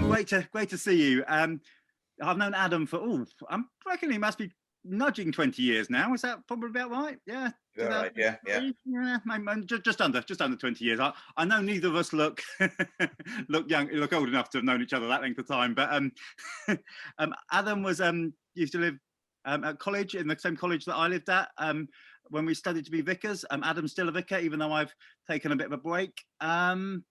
welcome. Great to see you. I've known Adam for I reckon he must be nudging 20 years now. Is that probably about right? Yeah. Yeah, right. Yeah. Just under 20 years. I know neither of us look look old enough to have known each other that length of time. But Adam was used to live at college, in the same college that I lived at when we studied to be vicars. Adam's still a vicar, even though I've taken a bit of a break. And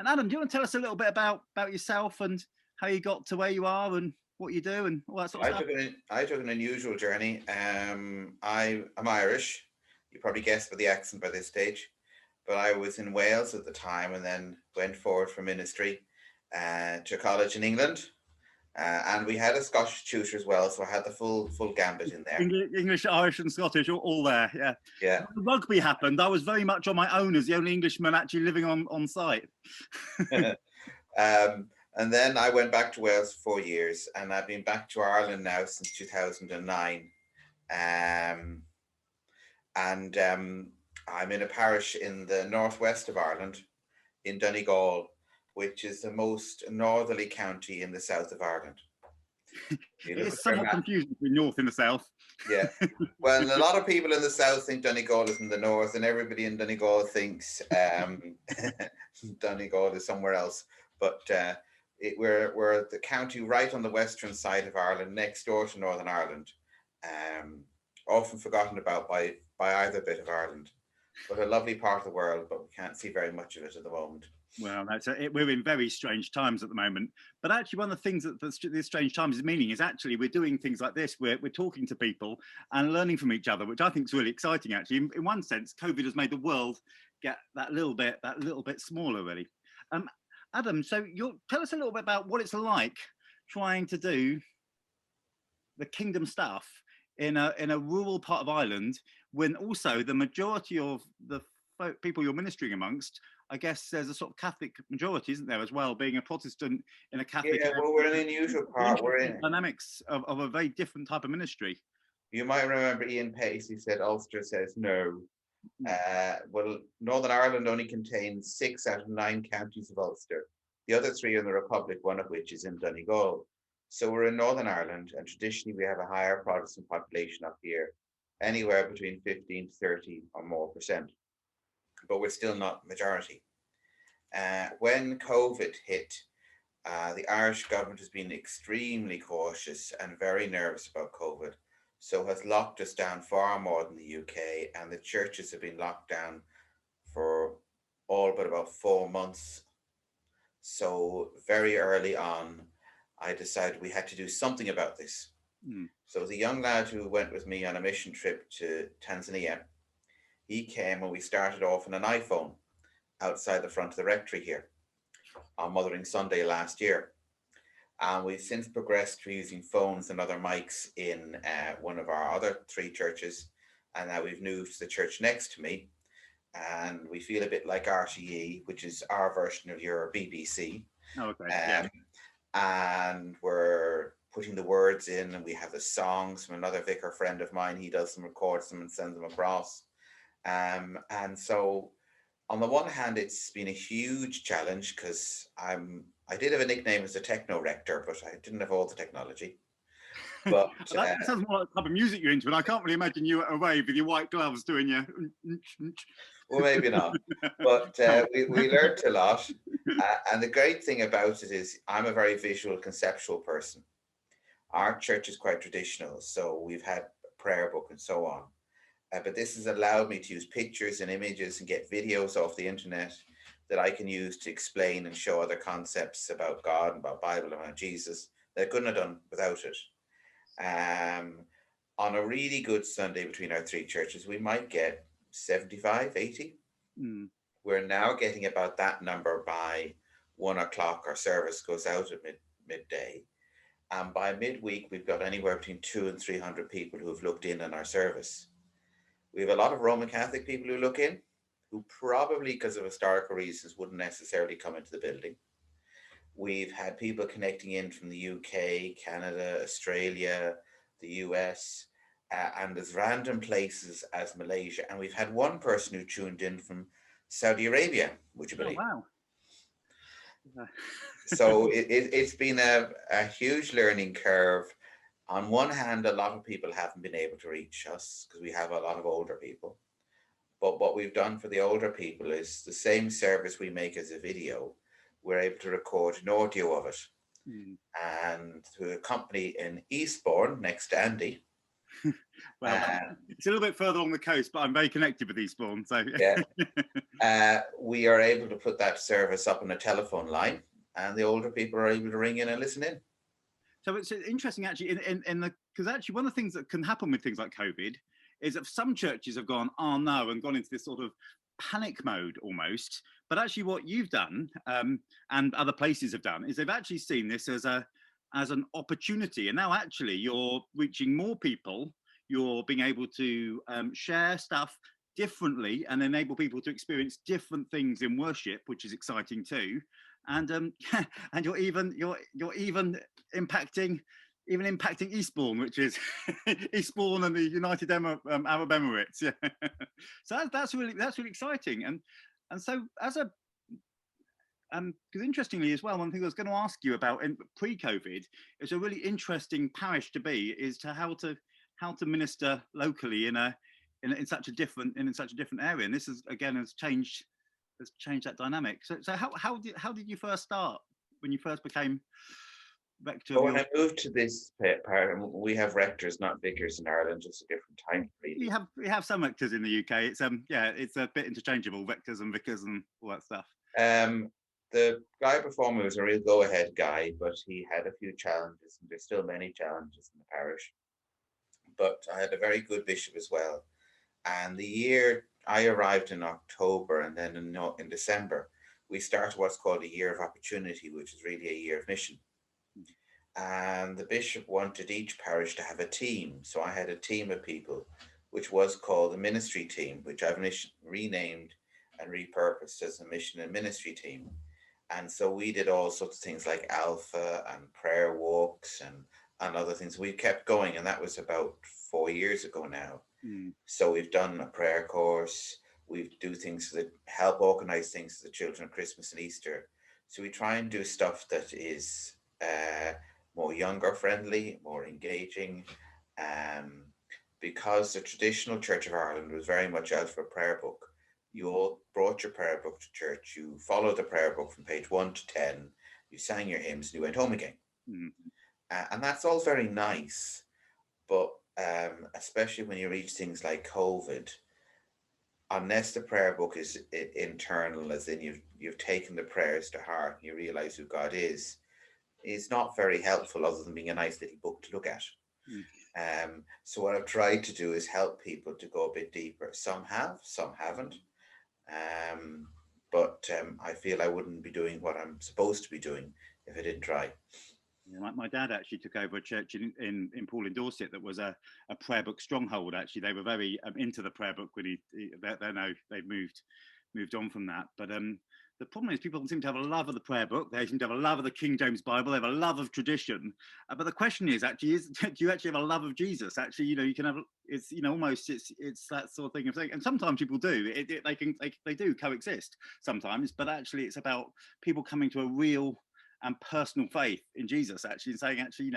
Adam, do you want to tell us a little bit about yourself and how you got to where you are and what you do and all that sort of stuff? I took an unusual journey. I'm Irish. You probably guessed by the accent by this stage. But I was in Wales at the time and then went forward for ministry to college in England. And we had a Scottish tutor as well, so I had the full gambit in there. English, Irish and Scottish, all there, yeah. Yeah. When rugby happened, I was very much on my own as the only Englishman actually living on site. And then I went back to Wales for 4 years, and I've been back to Ireland now since 2009. I'm in a parish in the northwest of Ireland, in Donegal, which is the most northerly county in the south of Ireland. It's somewhat confusing between north and the south. Yeah. Well, a lot of people in the south think Donegal is in the north, and everybody in Donegal thinks Donegal is somewhere else. But we're the county right on the western side of Ireland, next door to Northern Ireland. Often forgotten about by either bit of Ireland, but a lovely part of the world, but we can't see very much of it at the moment. Well, we're in very strange times at the moment. But actually, one of the things that these strange times is meaning is actually we're doing things like this. We're talking to people and learning from each other, which I think is really exciting. Actually, in one sense, COVID has made the world get that little bit smaller, really. Adam, so tell us a little bit about what it's like trying to do the kingdom stuff in a rural part of Ireland, when also the majority of the people you're ministering amongst, I guess there's a sort of Catholic majority, isn't there, as well, being a Protestant in a Catholic area. Well, we're in an unusual part. We're in dynamics of a very different type of ministry. You might remember Ian Pacey said Ulster says no. Well, Northern Ireland only contains 6 out of 9 counties of Ulster. The other 3 are in the Republic, one of which is in Donegal. So we're in Northern Ireland, and traditionally we have a higher Protestant population up here, anywhere between 15 to 30 or more %. But we're still not majority. When COVID hit, the Irish government has been extremely cautious and very nervous about COVID, so has locked us down far more than the UK, and the churches have been locked down for all but about 4 months. So very early on, I decided we had to do something about this. So the young lad who went with me on a mission trip to Tanzania, he came and we started off on an iPhone outside the front of the rectory here on Mothering Sunday last year. And we've since progressed to using phones and other mics in one of our other 3 churches. And now we've moved to the church next to me. And we feel a bit like RTE, which is our version of your BBC. Oh, okay. Yeah. And we're putting the words in, and we have the songs from another vicar friend of mine. He does them, records them, and sends them across. And so on the one hand, it's been a huge challenge because I did have a nickname as a techno rector, but I didn't have all the technology. But that sounds more like the type of music you're into, and I can't really imagine you at a rave with your white gloves doing your. Well, maybe not. But we learned a lot. And the great thing about it is I'm a very visual, conceptual person. Our church is quite traditional, so we've had a prayer book and so on. But this has allowed me to use pictures and images and get videos off the internet that I can use to explain and show other concepts about God and about Bible and about Jesus that I couldn't have done without it. On a really good Sunday between our 3 churches, we might get 75, 80. We're now getting about that number by 1 o'clock. Our service goes out at midday. And by midweek, we've got anywhere between 200 and 300 people who've looked in on our service. We have a lot of Roman Catholic people who look in, who probably, because of historical reasons, wouldn't necessarily come into the building. We've had people connecting in from the UK, Canada, Australia, the US, and as random places as Malaysia. And we've had one person who tuned in from Saudi Arabia, would you believe? Oh, wow. So it's been a huge learning curve. On one hand, a lot of people haven't been able to reach us because we have a lot of older people. But what we've done for the older people is the same service we make as a video, we're able to record an audio of it. Mm. And through a company in Eastbourne, next to Andy. Well, it's a little bit further along the coast, but I'm very connected with Eastbourne. So yeah, we are able to put that service up on a telephone line, and the older people are able to ring in and listen in. So it's interesting, actually, in the because actually one of the things that can happen with things like COVID is that some churches have gone, oh no, and gone into this sort of panic mode almost. But actually, what you've done and other places have done is they've actually seen this as an opportunity, and now actually you're reaching more people. You're being able to share stuff differently and enable people to experience different things in worship, which is exciting too. And and you're even impacting Eastbourne, which is Eastbourne and the United Arab Emirates. Yeah, so that's really exciting. And so as a because interestingly as well, one thing I was going to ask you about in pre-COVID is a really interesting parish to be is to how to minister locally in such a different area, and this is again has changed that dynamic. So how did you first start when you first became rector? Well, when I moved to this part, we have rectors, not vicars in Ireland, just a different time. Really, we have some rectors in the UK. It's it's a bit interchangeable, rectors and vicars and all that stuff. The guy before me was a real go-ahead guy, but he had a few challenges, and there's still many challenges in the parish. But I had a very good bishop as well. And the year I arrived in October, and then in December, we started what's called a year of opportunity, which is really a year of mission. And the bishop wanted each parish to have a team. So I had a team of people, which was called the ministry team, which I've renamed and repurposed as the mission and ministry team. And so we did all sorts of things like Alpha and prayer walks and other things. We kept going, and that was about 4 years ago now. So we've done a prayer course. We do things that help organize things for the children at Christmas and Easter. So we try and do stuff that is more younger friendly, more engaging, because the traditional Church of Ireland was very much out for a prayer book. You all brought your prayer book to church, you followed the prayer book from page 1 to 10, you sang your hymns, and you went home again. And that's all very nice, but especially when you reach things like COVID, unless the prayer book is internal, as in you've taken the prayers to heart and you realize who God is, it's not very helpful other than being a nice little book to look at. So what I've tried to do is help people to go a bit deeper. Some have, some haven't. But I feel I wouldn't be doing what I'm supposed to be doing if I didn't try. Yeah, my dad actually took over a church in Poole in Dorset that was a prayer book stronghold. Actually, they were very into the prayer book when they've moved on from that. But the problem is people seem to have a love of the prayer book. They seem to have a love of the King James Bible. They have a love of tradition. But the question is actually, do you actually have a love of Jesus? Actually, you can have, it's, almost it's that sort of thing. And sometimes people do. They do coexist sometimes. But actually, it's about people coming to a real and personal faith in Jesus, actually, and saying, actually,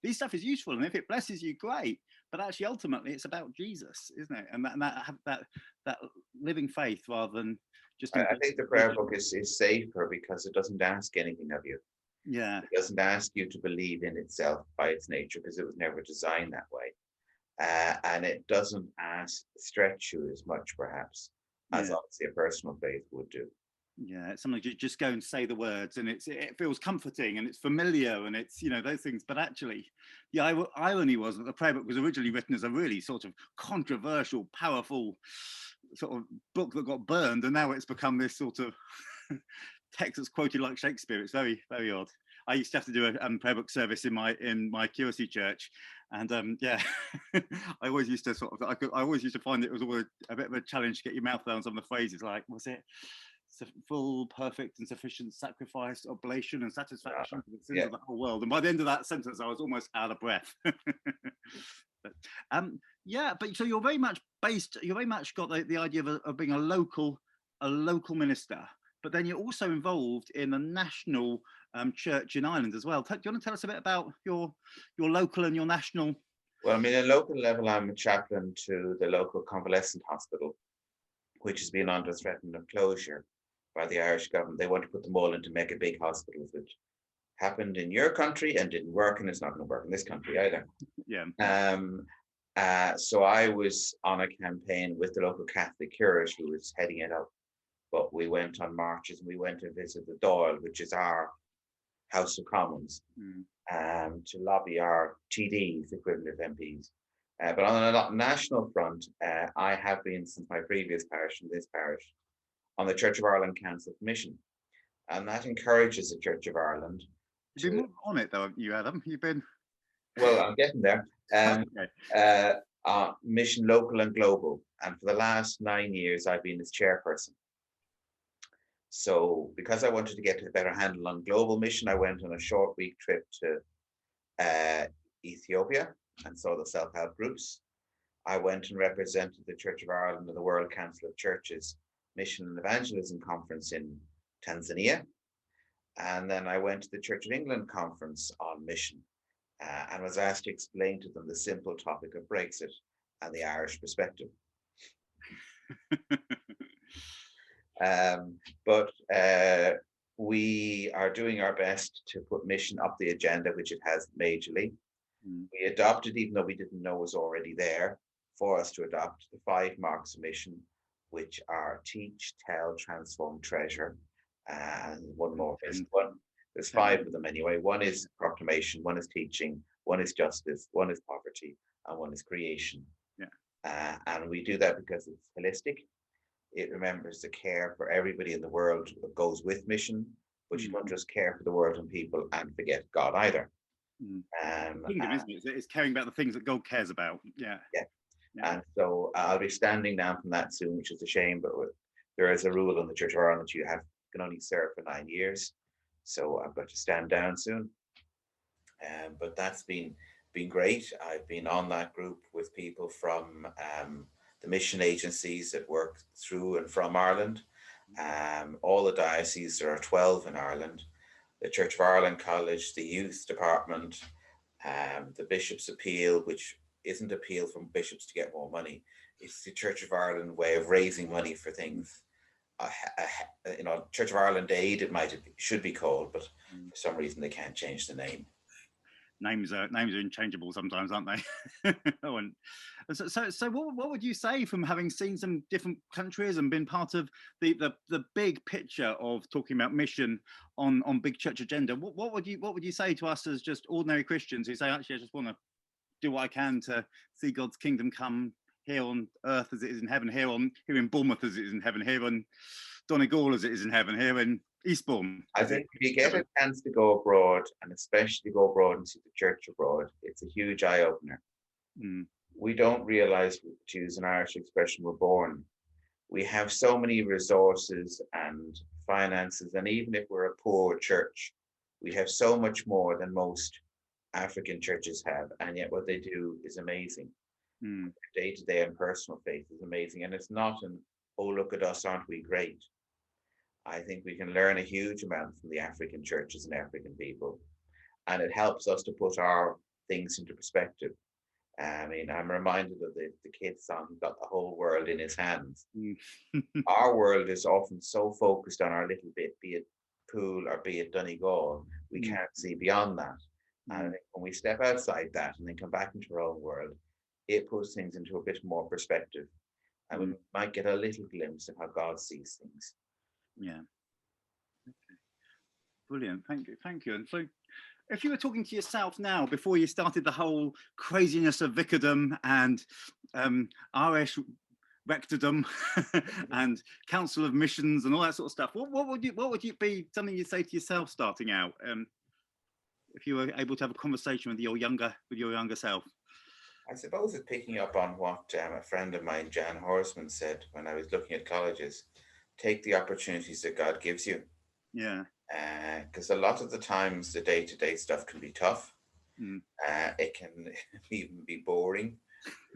this stuff is useful, and if it blesses you, great. But actually, ultimately, it's about Jesus, isn't it? And that living faith rather than just. I think the prayer book is safer because it doesn't ask anything of you. Yeah. It doesn't ask you to believe in itself by its nature because it was never designed that way. And it doesn't stretch you as much, perhaps, as obviously a personal faith would do. Yeah, it's something you just go and say the words, and it feels comforting and it's familiar, and it's those things. But actually, the irony was that the prayer book was originally written as a really sort of controversial, powerful sort of book that got burned, and now it's become this sort of text that's quoted like Shakespeare. It's very, very odd. I used to have to do a prayer book service in my curacy church, and I always used to I always used to find it was always a bit of a challenge to get your mouth around some of the phrases, like, was it full, perfect, and sufficient sacrifice, oblation, and satisfaction for the sins of the whole world? And by the end of that sentence, I was almost out of breath. But so you're very much got the idea of being a local minister, but then you're also involved in the national church in Ireland as well. Do you want to tell us a bit about your local and your national? Well, I mean, at local level, I'm a chaplain to the local convalescent hospital, which has been under threat of closure by the Irish government. They want to put them all into mega big hospitals, which happened in your country and didn't work, and it's not going to work in this country either. Yeah. So I was on a campaign with the local Catholic curate who was heading it up, but we went on marches and we went to visit the Dáil, which is our House of Commons, to lobby our TDs, equivalent of MPs. But on a national front, I have been since my previous parish and this parish on the Church of Ireland Council Commission, and that encourages the Church of Ireland. You've been on it though, haven't you, Adam? You've been. Well, I'm getting there. Mission local and global, and for the last 9 years, I've been its chairperson. So, because I wanted to get a better handle on global mission, I went on a short week trip to Ethiopia and saw the self-help groups. I went and represented the Church of Ireland and the World Council of Churches Mission and Evangelism Conference in Tanzania. And then I went to the Church of England conference on mission and was asked to explain to them the simple topic of Brexit and the Irish perspective. But we are doing our best to put mission up the agenda, which it has majorly. We adopted, even though we didn't know it was already there, for us to adopt the 5 marks of mission, which are teach, tell, transform, treasure, and one more. There's 5 of them anyway. One is proclamation, one is teaching, one is justice, one is poverty, and one is creation. And we do that because it's holistic. It remembers the care for everybody in the world that goes with mission, but you don't just care for the world and people and forget God either. Kingdom, isn't it? It's caring about the things that God cares about. Yeah. And so I'll be standing down from that soon, which is a shame, but there is a rule in the Church of Ireland that you can only serve for 9 years. So I've got to stand down soon. But that's been great. I've been on that group with people from the mission agencies that work through and from Ireland. All the dioceses, there are 12 in Ireland. The Church of Ireland College, the youth department, the Bishop's Appeal, which isn't appeal from bishops to get more money. It's the Church of Ireland way of raising money for things. Church of Ireland Aid, should be called, but for some reason they can't change the name. Names are interchangeable sometimes, aren't they? So what would you say, from having seen some different countries and been part of the big picture of talking about mission on big church agenda? What would you say to us as just ordinary Christians who say, actually, I just want to do what I can to see God's kingdom come here on earth as it is in heaven, here in Bournemouth as it is in heaven, here in Donegal as it is in heaven, here in Eastbourne? I think if you get a chance to go abroad, and especially go abroad and see the church abroad, it's a huge eye-opener. We don't realize, to use an Irish expression, we're born. We have so many resources and finances, and even if we're a poor church, we have so much more than most African churches have, and yet what they do is amazing. Day-to-day and personal faith is amazing, and it's not oh, look at us, aren't we great? I think we can learn a huge amount from the African churches and African people, and it helps us to put our things into perspective. I mean, I'm reminded of the kid's song, "He's got the whole world in his hands." Our world is often so focused on our little bit, be it Poole or be it Donegal, we can't see beyond that. And I think when we step outside that and then come back into our own world, it puts things into a bit more perspective, and we might get a little glimpse of how God sees things. Yeah. Okay. Brilliant. Thank you. And so, if you were talking to yourself now, before you started the whole craziness of vicardom and Irish rectordom and council of missions and all that sort of stuff, what would you be something you'd say to yourself starting out, if you were able to have a conversation with your younger self? I suppose it's picking up on what a friend of mine, Jan Horsman, said when I was looking at colleges. Take the opportunities that God gives you. Yeah. Because a lot of the times the day-to-day stuff can be tough. It can even be boring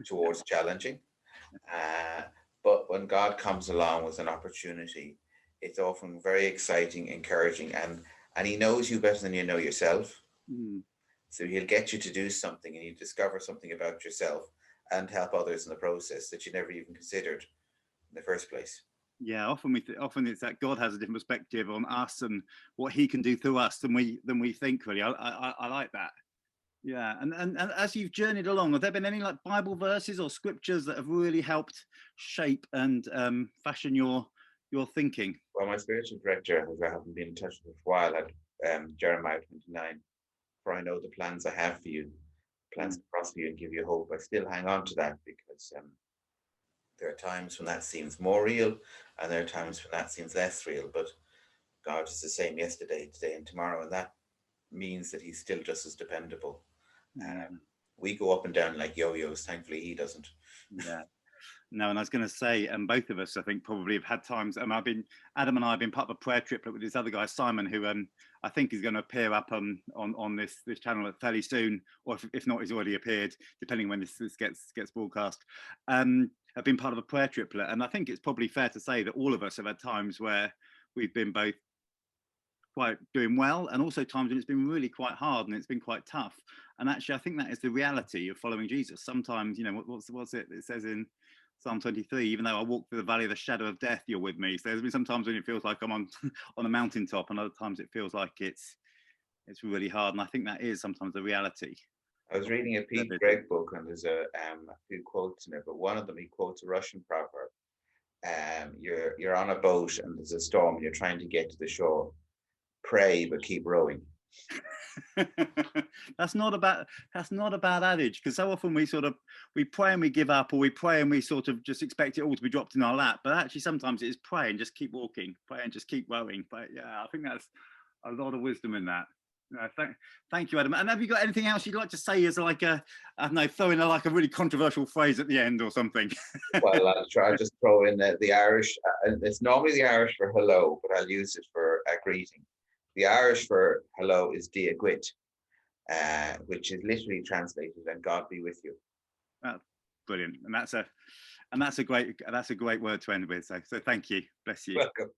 towards challenging. But when God comes along with an opportunity, it's often very exciting, encouraging, and he knows you better than you know yourself. Mm. So he'll get you to do something, and you discover something about yourself and help others in the process that you never even considered in the first place. Yeah, often often it's that God has a different perspective on us and what He can do through us than we think. Really, I like that. Yeah, and as you've journeyed along, have there been any like Bible verses or scriptures that have really helped shape and fashion your thinking? Well, my spiritual director, who I haven't been in touch with for a while, had Jeremiah 29. For I know the plans I have for you, plans to prosper you and give you hope. I still hang on to that because there are times when that seems more real, and there are times when that seems less real. But God is the same yesterday, today, and tomorrow, and that means that He's still just as dependable. Yeah, We go up and down like yo-yos. Thankfully, He doesn't. yeah. No, and I was going to say, and both of us, I think, probably have had times. Adam and I have been part of a prayer triplet with this other guy, Simon, who I think is going to appear up on this channel fairly soon, or if not, he's already appeared, depending when this gets broadcast. Have been part of a prayer triplet, and I think it's probably fair to say that all of us have had times where we've been both quite doing well, and also times when it's been really quite hard and it's been quite tough. And actually, I think that is the reality of following Jesus. Sometimes, what's it says in Psalm 23, even though I walk through the valley of the shadow of death, you're with me. So there's been some times when it feels like I'm on on a mountaintop, and other times it feels like it's really hard. And I think that is sometimes the reality. I was reading a Pete Gregg book, and there's a few quotes in it, but one of them, he quotes a Russian proverb. You're on a boat and there's a storm and you're trying to get to the shore. Pray, but keep rowing. That's not a bad adage, because so often we pray and we give up, or we pray and we sort of just expect it all to be dropped in our lap. But actually, sometimes it is pray and just keep walking, pray and just keep rowing. But yeah, I think that's a lot of wisdom in that. Thank you, Adam. And have you got anything else you'd like to say as like I don't know, throw in like a really controversial phrase at the end or something? Well, I'll try just throw in the Irish. It's normally the Irish for hello, but I'll use it for a greeting. The Irish for hello is dia gwit, which is literally translated "and God be with you." That's brilliant, and that's a great word to end with. So thank you. Bless you. Welcome.